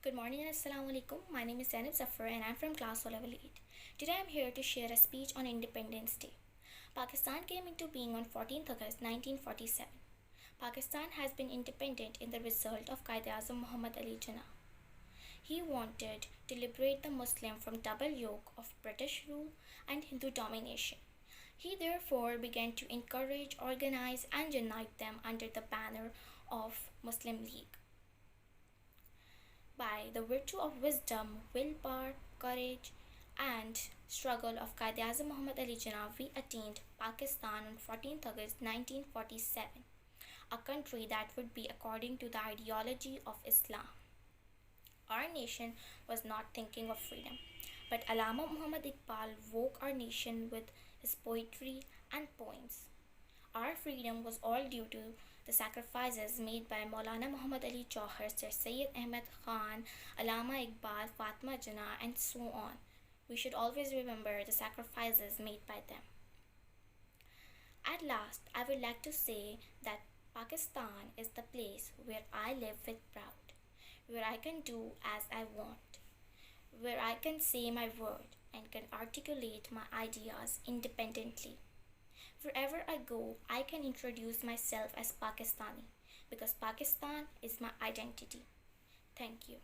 Good morning and assalamu alaikum. My name is Zainab Zafar and I'm from class O level 8. Today I'm here to share a speech on Independence Day. Pakistan came into being on 14th August 1947. Pakistan has been independent in the result of Quaid-e-Azam Muhammad Ali Jinnah. He wanted to liberate the Muslim from double yoke of British rule and Hindu domination. He therefore began to encourage, organize and unite them under the banner of Muslim League. By the virtue of wisdom, willpower, courage, and struggle of Quaid-e-Azam Muhammad Ali Jinnah, we attained Pakistan on 14th August 1947, a country that would be according to the ideology of Islam. Our nation was not thinking of freedom, but Allama Muhammad Iqbal woke our nation with his poetry and poems. Our freedom was all due to the sacrifices made by Maulana Muhammad Ali Jauhar, Sir Syed Ahmed Khan, Allama Iqbal, Fatma Jinnah, and so on. We should always remember the sacrifices made by them. At last, I would like to say that Pakistan is the place where I live with pride, where I can do as I want, where I can say my word and can articulate my ideas independently. Wherever I go, I can introduce myself as Pakistani because Pakistan is my identity. Thank you.